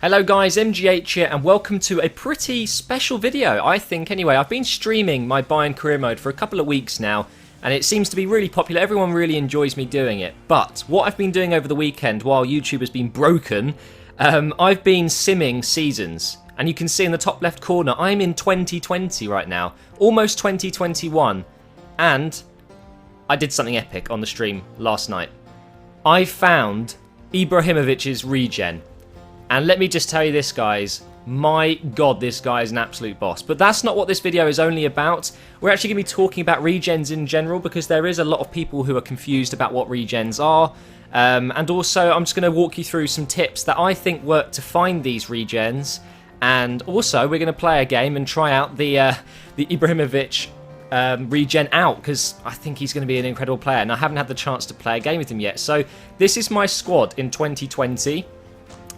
Hello guys, MGH here and welcome to a pretty special video, I think anyway. I've been streaming my Bayern career mode for a couple of weeks now and it seems to be really popular. Everyone really enjoys me doing it. But what I've been doing over the weekend while YouTube has been broken, I've been simming seasons. And you can see in the top left corner, I'm in 2020 right now, almost 2021. And I did something epic on the stream last night. I found IBRAHIMOVIC's regen. And let me just tell you this, guys, my god, this guy is an absolute boss. But that's not what this video is only about. We're actually going to be talking about regens in general because there is a lot of people who are confused about what regens are. And also, I'm just going to walk you through some tips that I think work to find these regens. And also, we're going to play a game and try out the IBRAHIMOVIC regen out because I think he's going to be an incredible player. And I haven't had the chance to play a game with him yet. So this is my squad in 2020.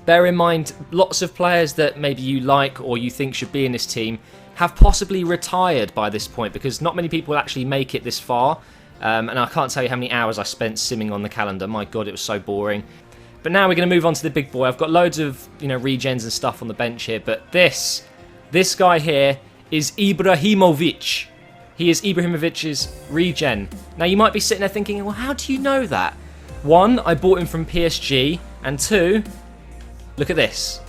Bear in mind, lots of players that maybe you like or you think should be in this team have possibly retired by this point because not many people actually make it this far. And I can't tell you how many hours I spent simming on the calendar. My god, it was so boring. But now we're going to move on to the big boy. I've got loads of regens and stuff on the bench here. But this guy here is IBRAHIMOVIC. He is IBRAHIMOVIC's regen. Now you might be sitting there thinking, well, how do you know that? One, I bought him from PSG. And two, look at this.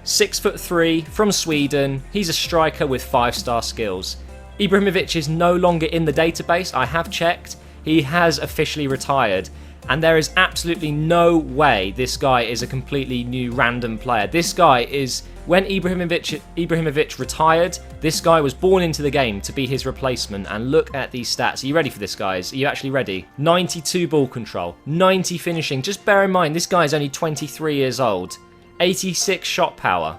6'3" from Sweden. He's a striker with 5-star skills. IBRAHIMOVIC is no longer in the database. I have checked. He has officially retired. And there is absolutely no way this guy is a completely new random player. This guy is, when IBRAHIMOVIC retired, this guy was born into the game to be his replacement. And look at these stats. Are you ready for this, guys? Are you actually ready? 92 ball control, 90 finishing. Just bear in mind, this guy is only 23 years old. 86 shot power.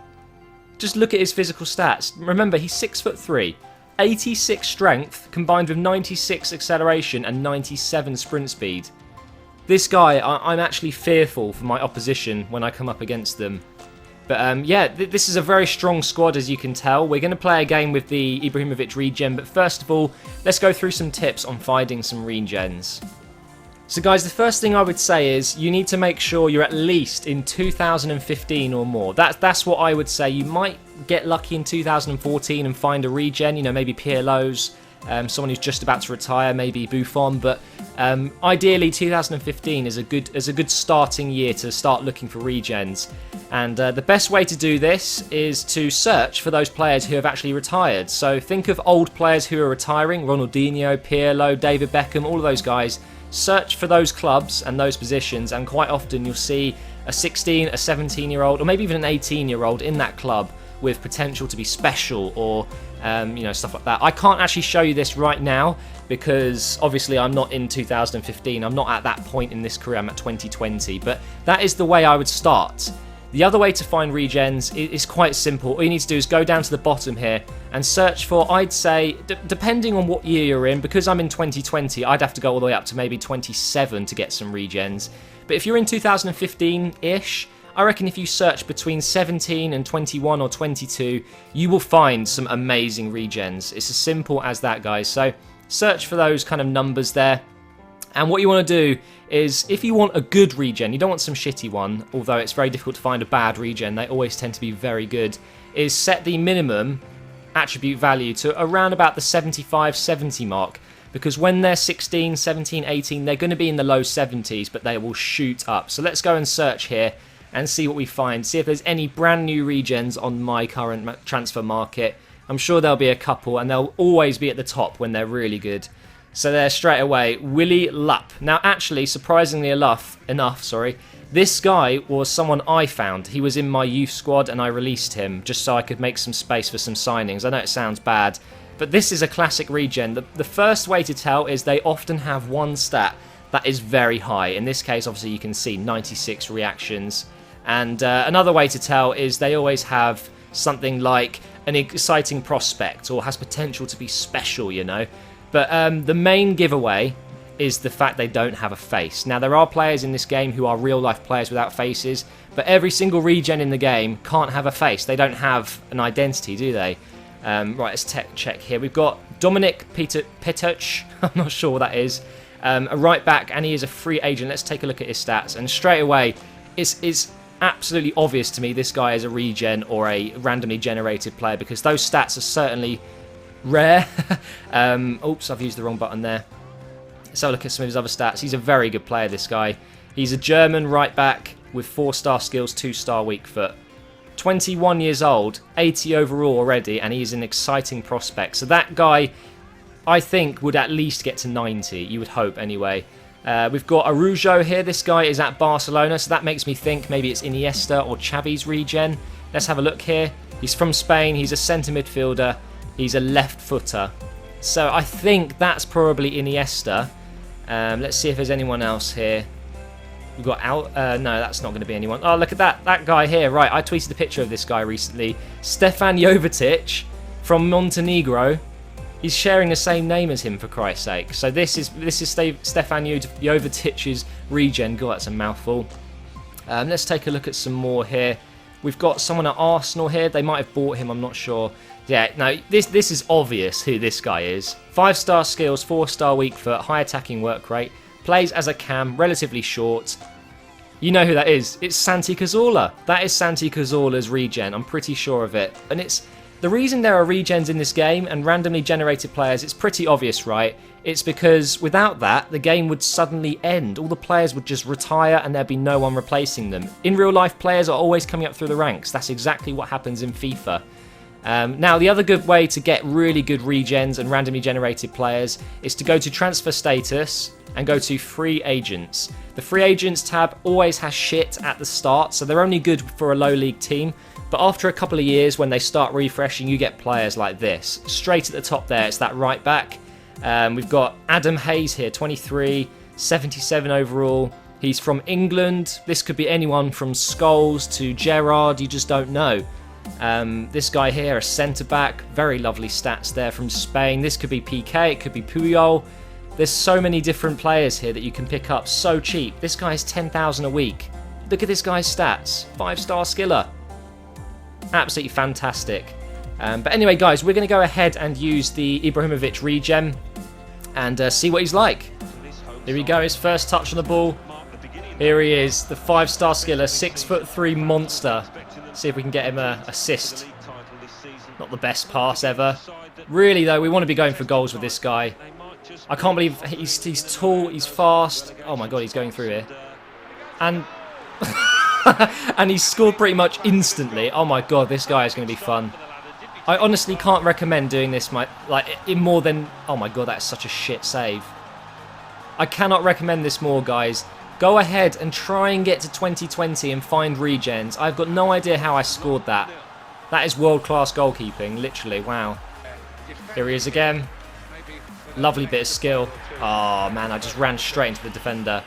Just look at his physical stats. Remember, he's 6'3". 86 strength combined with 96 acceleration and 97 sprint speed. This guy, I'm actually fearful for my opposition when I come up against them. But yeah, this is a very strong squad, as you can tell. We're going to play a game with the IBRAHIMOVIC regen, but first of all, let's go through some tips on finding some regens. So guys, the first thing I would say is you need to make sure you're at least in 2015 or more. That's what I would say. You might get lucky in 2014 and find a regen, maybe Pirlo's, someone who's just about to retire, maybe Buffon, but ideally 2015 is a good starting year to start looking for regens. And the best way to do this is to search for those players who have actually retired. So think of old players who are retiring, Ronaldinho, Pirlo, David Beckham, all of those guys. Search for those clubs and those positions, and quite often you'll see a 16, a 17-year-old, or maybe even an 18-year-old in that club with potential to be special or stuff like that. I can't actually show you this right now because obviously I'm not in 2015. I'm not at that point in this career. I'm at 2020, but that is the way I would start. The other way to find regens is quite simple. All you need to do is go down to the bottom here and search for, I'd say, depending on what year you're in, because I'm in 2020, I'd have to go all the way up to maybe 27 to get some regens. But if you're in 2015-ish, I reckon if you search between 17 and 21 or 22, you will find some amazing regens. It's as simple as that, guys. So search for those kind of numbers there. And what you want to do is, if you want a good regen, you don't want some shitty one, although it's very difficult to find a bad regen, they always tend to be very good, is set the minimum attribute value to around about the 75, 70 mark, because when they're 16, 17, 18, they're going to be in the low 70s, but they will shoot up. So let's go and search here and see what we find, see if there's any brand new regens on my current transfer market. I'm sure there'll be a couple, and they'll always be at the top when they're really good. So there, straight away, Willy Lupp. Now, actually, surprisingly enough, this guy was someone I found. He was in my youth squad, and I released him just so I could make some space for some signings. I know it sounds bad, but this is a classic regen. The first way to tell is they often have one stat that is very high. In this case, obviously, you can see 96 reactions. And another way to tell is they always have something like an exciting prospect or has potential to be special, But the main giveaway is the fact they don't have a face. Now, there are players in this game who are real-life players without faces, but every single regen in the game can't have a face. They don't have an identity, do they? Right, let's check here. We've got Dominik Petuch. I'm not sure what that is. A right back, and he is a free agent. Let's take a look at his stats. And straight away, it's absolutely obvious to me this guy is a regen or a randomly generated player, because those stats are certainly rare. Oops, I've used the wrong button there. Let's have a look at some of his other stats. He's a very good player, this guy. He's a German right back with 4-star skills, 2-star weak foot. 21 years old, 80 overall already, and he's an exciting prospect. So that guy, I think, would at least get to 90. You would hope, anyway. We've got Araujo here. This guy is at Barcelona, so that makes me think maybe it's Iniesta or Xavi's regen. Let's have a look here. He's from Spain. He's a centre midfielder. He's a left footer. So I think that's probably Iniesta. Let's see if there's anyone else here. We've got out. No, that's not going to be anyone. Oh, look at that. That guy here. Right, I tweeted a picture of this guy recently. Stefan Jovetic from Montenegro. He's sharing the same name as him, for Christ's sake. So this is Stefan Jovetic's regen. God, that's a mouthful. Let's take a look at some more here. We've got someone at Arsenal here. They might have bought him, I'm not sure. Yeah, no, this is obvious who this guy is. 5-star skills, 4-star weak foot, high attacking work rate. Plays as a cam, relatively short. You know who that is. It's Santi Cazorla. That is Santi Cazorla's regen. I'm pretty sure of it. And it's the reason there are regens in this game and randomly generated players, it's pretty obvious, right? It's because without that, the game would suddenly end. All the players would just retire and there'd be no one replacing them. In real life, players are always coming up through the ranks. That's exactly what happens in FIFA. Now, the other good way to get really good regens and randomly generated players is to go to transfer status and go to free agents. The free agents tab always has shit at the start, so they're only good for a low league team. But after a couple of years, when they start refreshing, you get players like this. Straight at the top there, it's that right back. We've got Adam Hayes here, 23, 77 overall. He's from England. This could be anyone from Scholes to Gerrard, you just don't know. This guy here, a centre-back, very lovely stats there from Spain. This could be PK, it could be Puyol. There's so many different players here that you can pick up so cheap. This guy's 10,000 a week. Look at this guy's stats, 5-star skiller. Absolutely fantastic. But anyway, guys, we're going to go ahead and use the Ibrahimovic regen and see what he's like. Here we go, his first touch on the ball. Here he is, the 5-star skiller, 6'3" monster. See if we can get him an assist. Not the best pass ever. Really, though, we want to be going for goals with this guy. I can't believe he's tall, he's fast. Oh my god, he's going through here. And and he's scored pretty much instantly. Oh my god, this guy is going to be fun. I honestly can't recommend doing this in more than... Oh my god, that's such a shit save. I cannot recommend this more, guys. Go ahead and try and get to 2020 and find regens. I've got no idea how I scored that. That is world-class goalkeeping, literally. Wow. Here he is again. Lovely bit of skill. Oh, man, I just ran straight into the defender.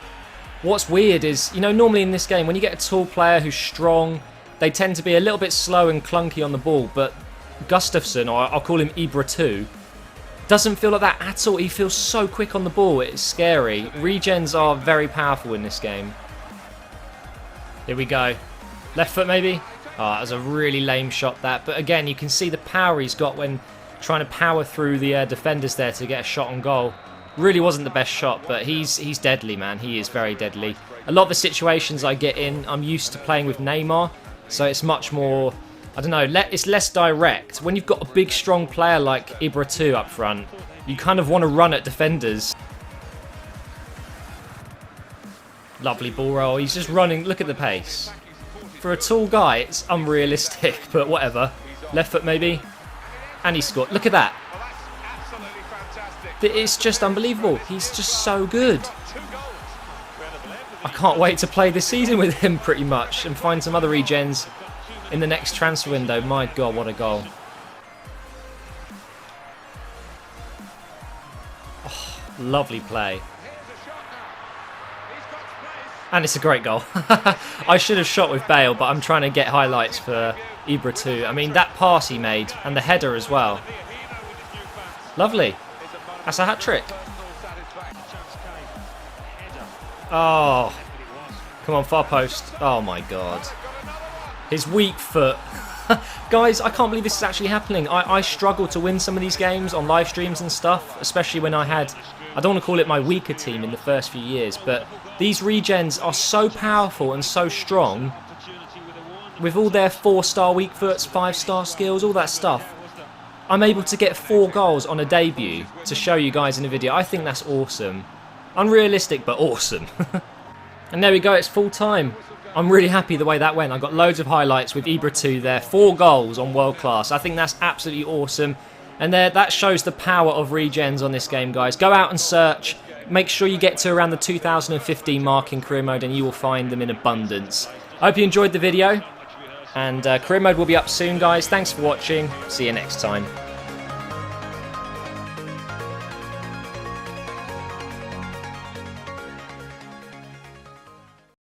What's weird is, you know, normally in this game, when you get a tall player who's strong, they tend to be a little bit slow and clunky on the ball, but Gustafsson, or I'll call him Ibra 2, doesn't feel like that at all. He feels so quick on the ball, it's scary. Regens are very powerful in this game. Here we go. Left foot maybe? Oh, that was a really lame shot that, but again, you can see the power he's got when trying to power through the defenders there to get a shot on goal. Really wasn't the best shot, but he's deadly, man. He is very deadly. A lot of the situations I get in, I'm used to playing with Neymar, so it's much more, I don't know, it's less direct. When you've got a big, strong player like Ibra 2 up front, you kind of want to run at defenders. Lovely ball roll. He's just running. Look at the pace. For a tall guy, it's unrealistic, but whatever. Left foot maybe. And he scored. Look at that. It's just unbelievable. He's just so good. I can't wait to play this season with him pretty much and find some other regens in the next transfer window. My god, what a goal. Oh, lovely play. And it's a great goal. I should have shot with Bale, but I'm trying to get highlights for Ibra 2. I mean, that pass he made and the header as well. Lovely. That's a hat-trick. Oh. Come on, far post. Oh my god. His weak foot. Guys, I can't believe this is actually happening. I struggle to win some of these games on live streams and stuff, especially when I don't want to call it my weaker team in the first few years, but these regens are so powerful and so strong with all their 4-star weak foots, 5-star skills, all that stuff, I'm able to get 4 goals on a debut to show you guys in a video. I think that's awesome. Unrealistic, but awesome. And there we go, it's full time. I'm really happy the way that went. I got loads of highlights with Ibra 2 there. 4 goals on world class. I think that's absolutely awesome. And there, that shows the power of regens on this game, guys. Go out and search. Make sure you get to around the 2015 mark in career mode and you will find them in abundance. I hope you enjoyed the video. And career mode will be up soon, guys. Thanks for watching. See you next time.